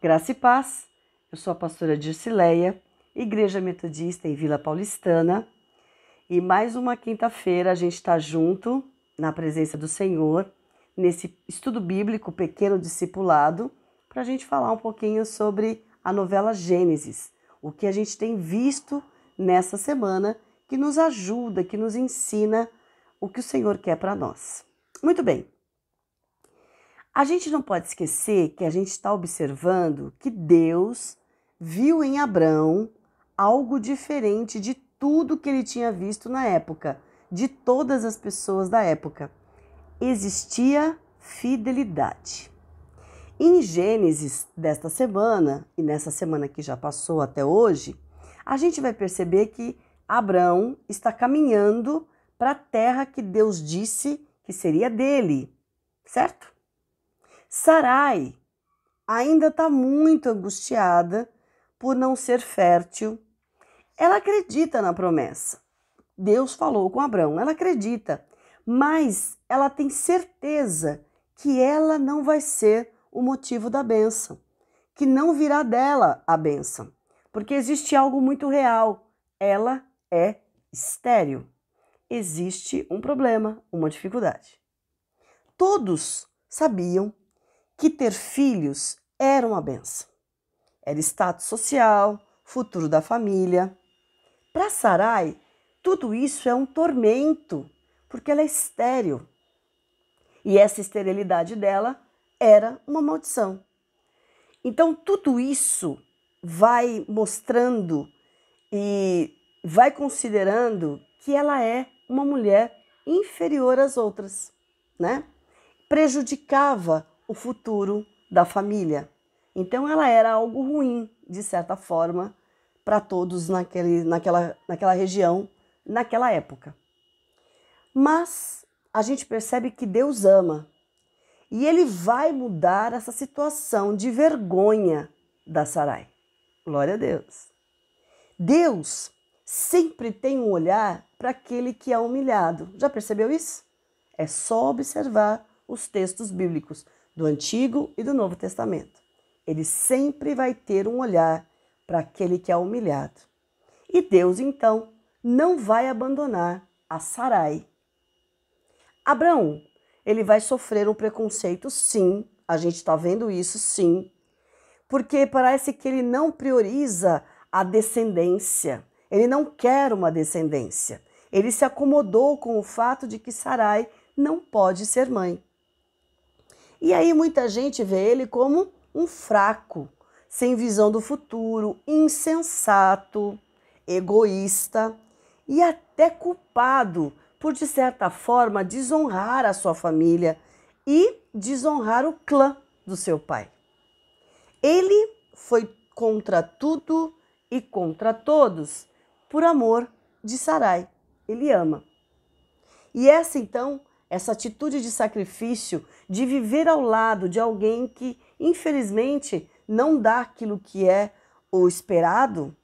Graça e paz, eu sou a pastora Dircileia, Igreja Metodista em Vila Paulistana, e mais uma quinta-feira a gente está junto na presença do Senhor, nesse estudo bíblico Pequeno Discipulado, para a gente falar um pouquinho sobre a novela Gênesis, o que a gente tem visto nessa semana que nos ajuda, que nos ensina o que o Senhor quer para nós. Muito bem. A gente não pode esquecer que a gente está observando que Deus viu em Abrão algo diferente de tudo que ele tinha visto na época, de todas as pessoas da época. Existia fidelidade. Em Gênesis desta semana, e nessa semana que já passou até hoje, a gente vai perceber que Abrão está caminhando para a terra que Deus disse que seria dele, certo? Sarai ainda está muito angustiada por não ser fértil. Ela acredita na promessa. Deus falou com Abrão, ela acredita, mas ela tem certeza que ela não vai ser o motivo da bênção, que não virá dela a bênção, porque existe algo muito real. Ela é estéril. Existe um problema, uma dificuldade. Todos sabiam que ter filhos era uma benção. Era status social, futuro da família. Para Sarai, tudo isso é um tormento, porque ela é estéril. E essa esterilidade dela era uma maldição. Então, tudo isso vai mostrando e vai considerando que ela é uma mulher inferior às outras, né? Prejudicava o futuro da família. Então ela era algo ruim, de certa forma, para todos naquela região, naquela época. Mas a gente percebe que Deus ama e Ele vai mudar essa situação de vergonha da Sarai. Glória a Deus. Deus sempre tem um olhar para aquele que é humilhado. Já percebeu isso? É só observar os textos bíblicos do Antigo e do Novo Testamento. Ele sempre vai ter um olhar para aquele que é humilhado. E Deus, então, não vai abandonar a Sarai. Abraão, ele vai sofrer um preconceito, sim. A gente está vendo isso, sim. Porque parece que ele não prioriza a descendência. Ele não quer uma descendência. Ele se acomodou com o fato de que Sarai não pode ser mãe. E aí muita gente vê ele como um fraco, sem visão do futuro, insensato, egoísta e até culpado por, de certa forma, desonrar a sua família e desonrar o clã do seu pai. Ele foi contra tudo e contra todos por amor de Sarai. Ele ama. E essa atitude de sacrifício, de viver ao lado de alguém que, infelizmente, não dá aquilo que é o esperado,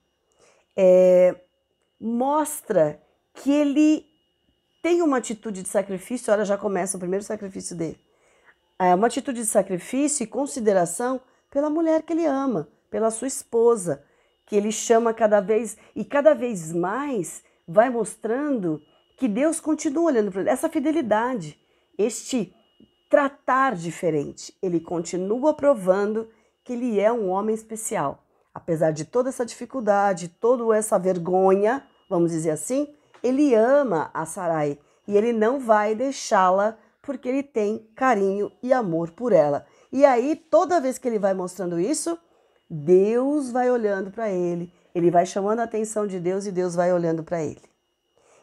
mostra que ele tem uma atitude de sacrifício. Olha, já começa o primeiro sacrifício dele. É uma atitude de sacrifício e consideração pela mulher que ele ama, pela sua esposa, que ele chama cada vez mais vai mostrando que Deus continua olhando para ele. Essa fidelidade, este tratar diferente, ele continua provando que ele é um homem especial. Apesar de toda essa dificuldade, toda essa vergonha, vamos dizer assim, ele ama a Sarai e ele não vai deixá-la porque ele tem carinho e amor por ela. E aí, toda vez que ele vai mostrando isso, Deus vai olhando para ele, ele vai chamando a atenção de Deus e Deus vai olhando para ele.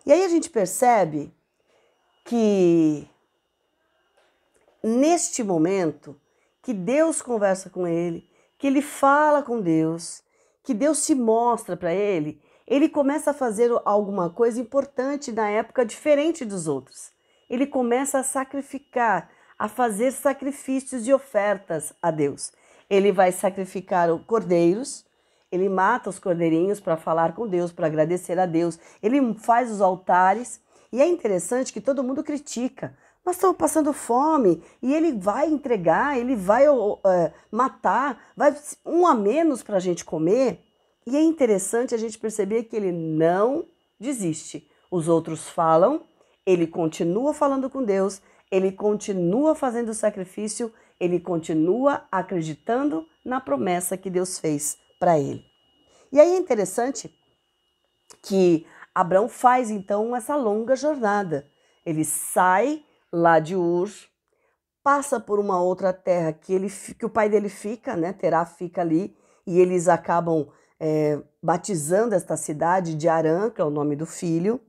E aí a gente percebe que neste momento que Deus conversa com ele, que ele fala com Deus, que Deus se mostra para ele, ele começa a fazer alguma coisa importante na época, diferente dos outros. Ele começa a sacrificar, a fazer sacrifícios e ofertas a Deus. Ele vai sacrificar cordeiros, ele mata os cordeirinhos para falar com Deus, para agradecer a Deus. Ele faz os altares. E é interessante que todo mundo critica, nós estamos passando fome, e ele vai entregar, ele vai matar, vai um a menos para a gente comer. E é interessante a gente perceber que ele não desiste. Os outros falam, ele continua falando com Deus, ele continua fazendo o sacrifício, ele continua acreditando na promessa que Deus fez para ele. E aí é interessante que Abraão faz então essa longa jornada. Ele sai lá de Ur, passa por uma outra terra que o pai dele fica, né? Terá fica ali, e eles acabam batizando esta cidade de Harã, que é o nome do filho,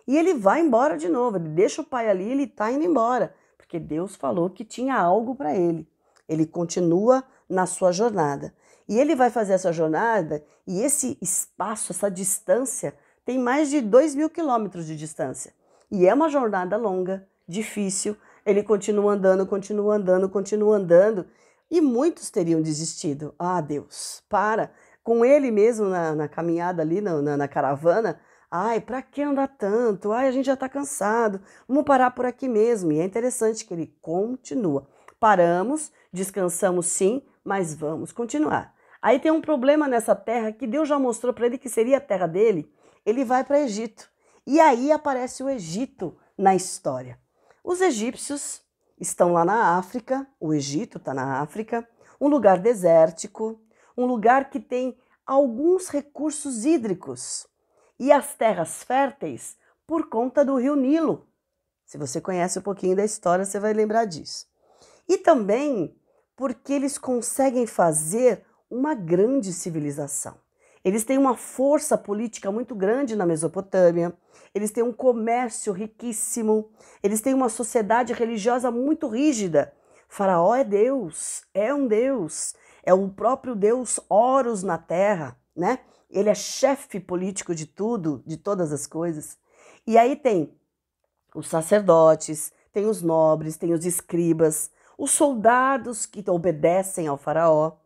e ele vai embora de novo. Ele deixa o pai ali, ele está indo embora, porque Deus falou que tinha algo para ele. Ele continua na sua jornada. E ele vai fazer essa jornada, e esse espaço, essa distância, tem mais de 2.000 quilômetros de distância. E é uma jornada longa, difícil. Ele continua andando, continua andando, continua andando. E muitos teriam desistido. Ah, Deus, para. Com ele mesmo na caminhada ali, na caravana. Ai, para que andar tanto? Ai, a gente já está cansado. Vamos parar por aqui mesmo. E é interessante que ele continua. Paramos, descansamos sim, mas vamos continuar. Aí tem um problema nessa terra que Deus já mostrou para ele que seria a terra dele. Ele vai para Egito. E aí aparece o Egito na história. Os egípcios estão lá na África, o Egito está na África, um lugar desértico, um lugar que tem alguns recursos hídricos e as terras férteis por conta do rio Nilo. Se você conhece um pouquinho da história, você vai lembrar disso. E também porque eles conseguem fazer uma grande civilização. Eles têm uma força política muito grande na Mesopotâmia, eles têm um comércio riquíssimo, eles têm uma sociedade religiosa muito rígida. Faraó é Deus, é um Deus, é o próprio Deus Horus na terra, né? Ele é chefe político de tudo, de todas as coisas. E aí tem os sacerdotes, tem os nobres, tem os escribas, os soldados que obedecem ao faraó,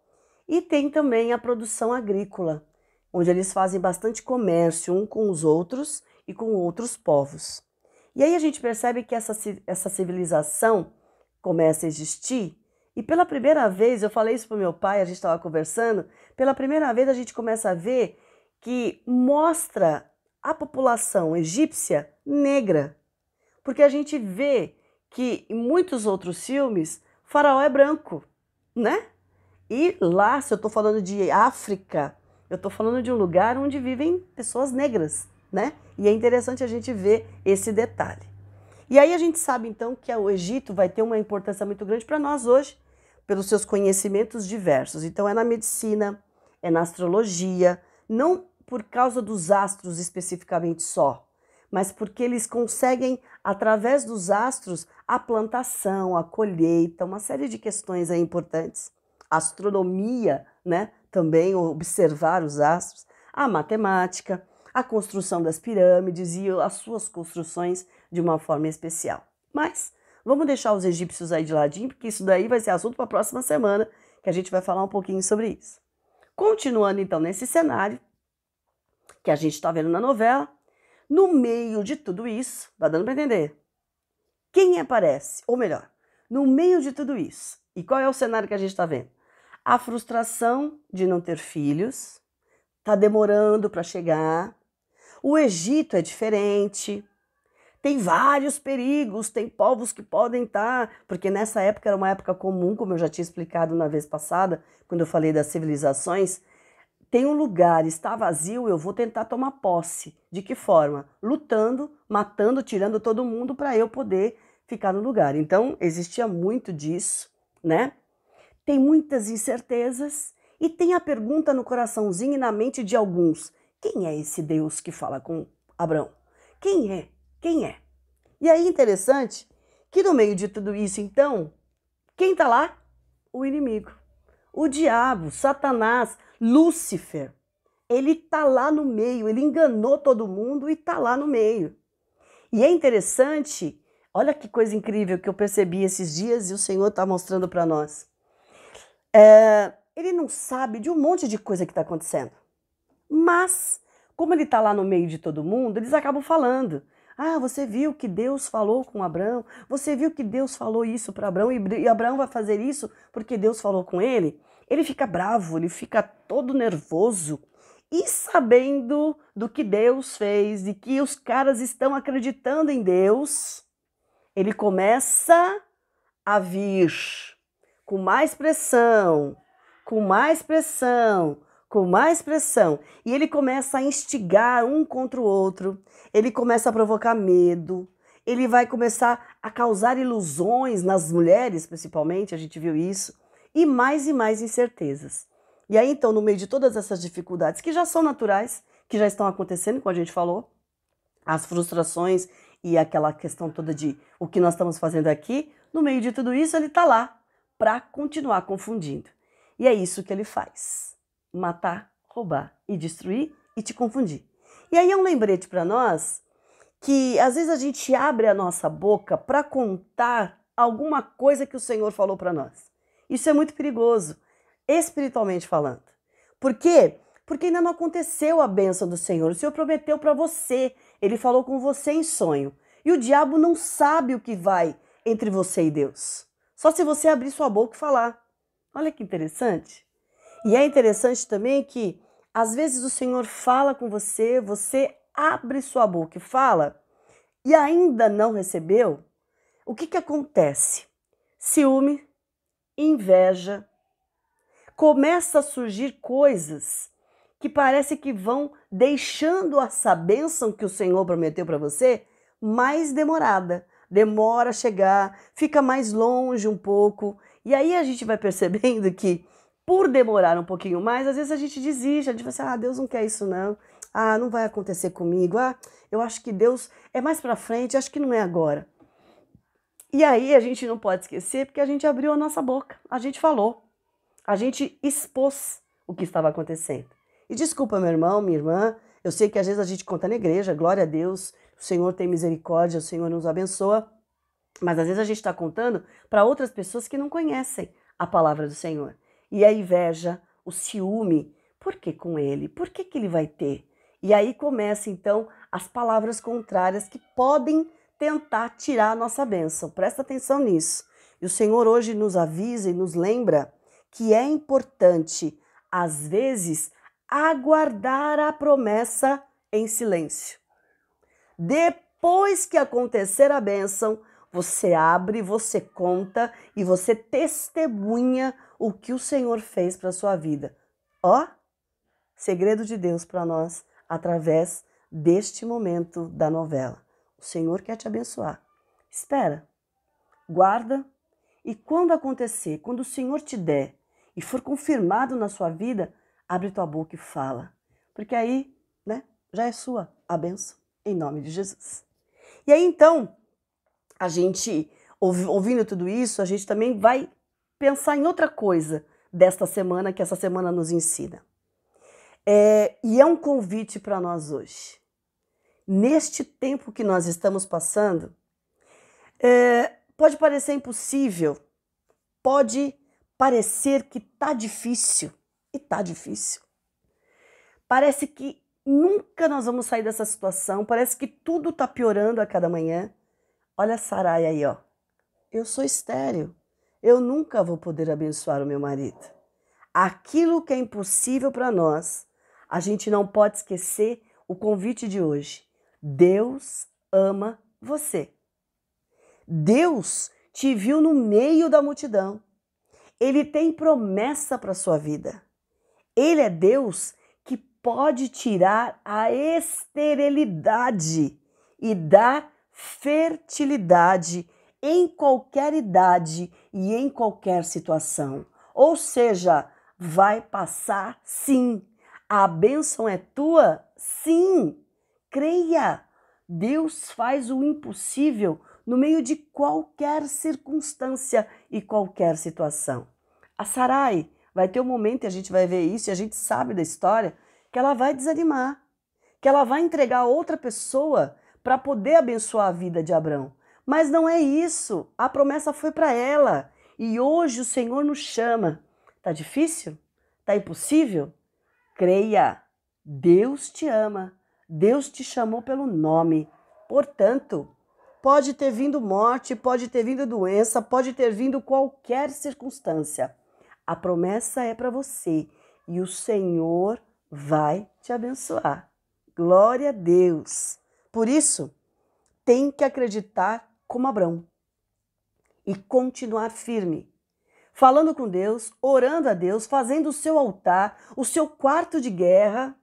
e tem também a produção agrícola, onde eles fazem bastante comércio um com os outros e com outros povos. E aí a gente percebe que essa civilização começa a existir, e pela primeira vez, eu falei isso para o meu pai, a gente estava conversando, pela primeira vez a gente começa a ver que mostra a população egípcia negra, porque a gente vê que em muitos outros filmes, Faraó é branco, né? E lá, se eu estou falando de África, eu estou falando de um lugar onde vivem pessoas negras, né? E é interessante a gente ver esse detalhe. E aí a gente sabe então que o Egito vai ter uma importância muito grande para nós hoje, pelos seus conhecimentos diversos. Então é na medicina, é na astrologia, não por causa dos astros especificamente só, mas porque eles conseguem, através dos astros, a plantação, a colheita, uma série de questões aí importantes. A astronomia, né? Também observar os astros, a matemática, a construção das pirâmides e as suas construções de uma forma especial. Mas vamos deixar os egípcios aí de ladinho, porque isso daí vai ser assunto para a próxima semana, que a gente vai falar um pouquinho sobre isso. Continuando então nesse cenário que a gente está vendo na novela, no meio de tudo isso, tá dando para entender? Quem aparece? Ou melhor, no meio de tudo isso, e qual é o cenário que a gente está vendo? A frustração de não ter filhos, está demorando para chegar. O Egito é diferente, tem vários perigos, tem povos que podem estar, porque nessa época era uma época comum, como eu já tinha explicado na vez passada, quando eu falei das civilizações. Tem um lugar, está vazio, eu vou tentar tomar posse. De que forma? Lutando, matando, tirando todo mundo para eu poder ficar no lugar. Então, existia muito disso, né? Tem muitas incertezas e tem a pergunta no coraçãozinho e na mente de alguns. Quem é esse Deus que fala com Abraão? Quem é? Quem é? E aí, interessante que no meio de tudo isso, então, quem está lá? O inimigo. O diabo, Satanás, Lúcifer. Ele está lá no meio, ele enganou todo mundo e está lá no meio. E é interessante, olha que coisa incrível que eu percebi esses dias e o Senhor está mostrando para nós. Ele não sabe de um monte de coisa que está acontecendo. Mas, como ele está lá no meio de todo mundo, eles acabam falando. Ah, você viu que Deus falou com Abraão? Você viu que Deus falou isso para Abraão e Abraão vai fazer isso porque Deus falou com ele? Ele fica bravo, ele fica todo nervoso. E sabendo do que Deus fez e que os caras estão acreditando em Deus, ele começa a vir com mais pressão, com mais pressão, com mais pressão. E ele começa a instigar um contra o outro, ele começa a provocar medo, ele vai começar a causar ilusões nas mulheres, principalmente, a gente viu isso, e mais incertezas. E aí, então, no meio de todas essas dificuldades, que já são naturais, que já estão acontecendo, como a gente falou, as frustrações e aquela questão toda de o que nós estamos fazendo aqui, no meio de tudo isso, ele está lá para continuar confundindo. E é isso que ele faz: matar, roubar e destruir e te confundir. E aí é um lembrete para nós que às vezes a gente abre a nossa boca para contar alguma coisa que o Senhor falou para nós. Isso é muito perigoso, espiritualmente falando. Por quê? Porque ainda não aconteceu a bênção do Senhor. O Senhor prometeu para você, ele falou com você em sonho. E o diabo não sabe o que vai entre você e Deus. Só se você abrir sua boca e falar. Olha que interessante. E é interessante também que às vezes o Senhor fala com você, você abre sua boca e fala, e ainda não recebeu. O que acontece? Ciúme, inveja, começa a surgir coisas que parece que vão deixando essa bênção que o Senhor prometeu para você mais demorada. Demora a chegar, fica mais longe um pouco. E aí a gente vai percebendo que, por demorar um pouquinho mais, às vezes a gente desiste, a gente fala assim, Deus não quer isso não. Não vai acontecer comigo. Eu acho que Deus é mais para frente, acho que não é agora. E aí a gente não pode esquecer porque a gente abriu a nossa boca, a gente falou, a gente expôs o que estava acontecendo. E desculpa, meu irmão, minha irmã, eu sei que às vezes a gente conta na igreja, glória a Deus, o Senhor tem misericórdia, o Senhor nos abençoa, mas às vezes a gente está contando para outras pessoas que não conhecem a palavra do Senhor. E a inveja, o ciúme, por que com ele? Por que ele vai ter? E aí começam então as palavras contrárias que podem tentar tirar a nossa bênção. Presta atenção nisso. E o Senhor hoje nos avisa e nos lembra que é importante, às vezes, aguardar a promessa em silêncio. Depois que acontecer a bênção, você abre, você conta e você testemunha o que o Senhor fez para a sua vida. Segredo de Deus para nós através deste momento da novela. O Senhor quer te abençoar. Espera, guarda e quando acontecer, quando o Senhor te der e for confirmado na sua vida, abre tua boca e fala. Porque aí, já é sua a bênção, em nome de Jesus. E aí então, a gente, ouvindo tudo isso, a gente também vai pensar em outra coisa desta semana, que essa semana nos ensina. E é um convite para nós hoje. Neste tempo que nós estamos passando, pode parecer impossível, pode parecer que tá difícil, e tá difícil. Parece que nunca nós vamos sair dessa situação, parece que tudo tá piorando a cada manhã. Olha a Sarai aí, eu sou estéril, eu nunca vou poder abençoar o meu marido. Aquilo que é impossível para nós, a gente não pode esquecer o convite de hoje. Deus ama você. Deus te viu no meio da multidão. Ele tem promessa para a sua vida. Ele é Deus que pode tirar a esterilidade e dar fertilidade em qualquer idade e em qualquer situação. Ou seja, vai passar sim. A bênção é tua? Sim. Creia. Deus faz o impossível no meio de qualquer circunstância e qualquer situação. A Sarai vai ter um momento, e a gente vai ver isso, e a gente sabe da história, que ela vai desanimar, que ela vai entregar a outra pessoa para poder abençoar a vida de Abrão. Mas não é isso, a promessa foi para ela. E hoje o Senhor nos chama. Tá difícil? Tá impossível? Creia, Deus te ama, Deus te chamou pelo nome. Portanto, pode ter vindo morte, pode ter vindo doença, pode ter vindo qualquer circunstância. A promessa é para você e o Senhor vai te abençoar. Glória a Deus! Por isso, tem que acreditar como Abrão e continuar firme, falando com Deus, orando a Deus, fazendo o seu altar, o seu quarto de guerra,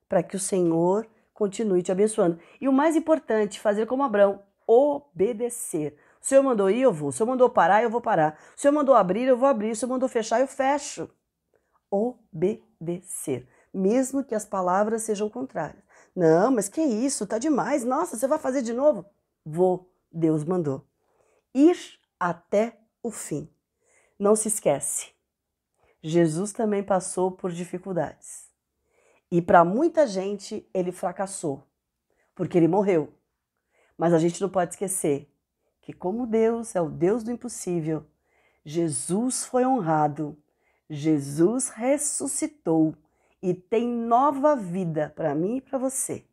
para que o Senhor continue te abençoando. E o mais importante, fazer como Abrão, obedecer. O Senhor mandou ir, eu vou. O Senhor mandou parar, eu vou parar. O Senhor mandou abrir, eu vou abrir. O Senhor mandou fechar, eu fecho. Obedecer, mesmo que as palavras sejam contrárias. Não, mas que isso? Tá demais. Nossa, você vai fazer de novo? Vou. Deus mandou. Ir até o fim. Não se esquece. Jesus também passou por dificuldades. E para muita gente ele fracassou, porque ele morreu. Mas a gente não pode esquecer que como Deus é o Deus do impossível, Jesus foi honrado, Jesus ressuscitou e tem nova vida para mim e para você.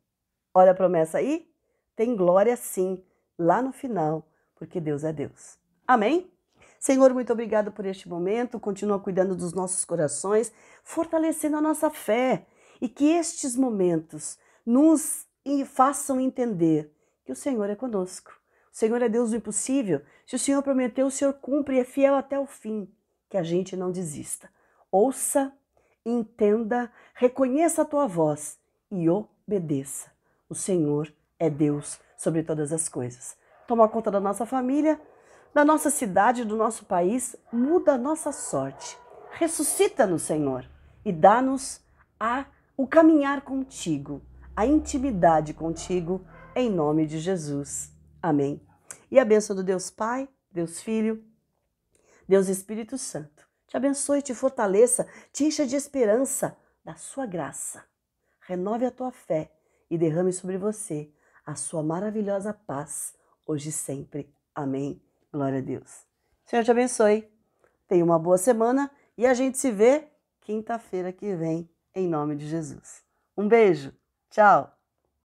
Olha a promessa aí? Tem glória sim, lá no final, porque Deus é Deus. Amém? Senhor, muito obrigado por este momento, continua cuidando dos nossos corações, fortalecendo a nossa fé e que estes momentos nos façam entender que o Senhor é conosco. O Senhor é Deus do impossível. Se o Senhor prometeu, o Senhor cumpre e é fiel até o fim. Que a gente não desista. Ouça, entenda, reconheça a tua voz e obedeça. O Senhor é Deus sobre todas as coisas. Toma conta da nossa família, da nossa cidade, do nosso país, muda a nossa sorte. Ressuscita-nos, Senhor, e dá-nos o caminhar contigo, a intimidade contigo, em nome de Jesus. Amém. E a bênção do Deus Pai, Deus Filho, Deus Espírito Santo te abençoe, te fortaleça, te encha de esperança da sua graça. Renove a tua fé e derrame sobre você a sua maravilhosa paz, hoje e sempre. Amém. Glória a Deus. Senhor te abençoe. Tenha uma boa semana e a gente se vê quinta-feira que vem, em nome de Jesus. Um beijo. Tchau.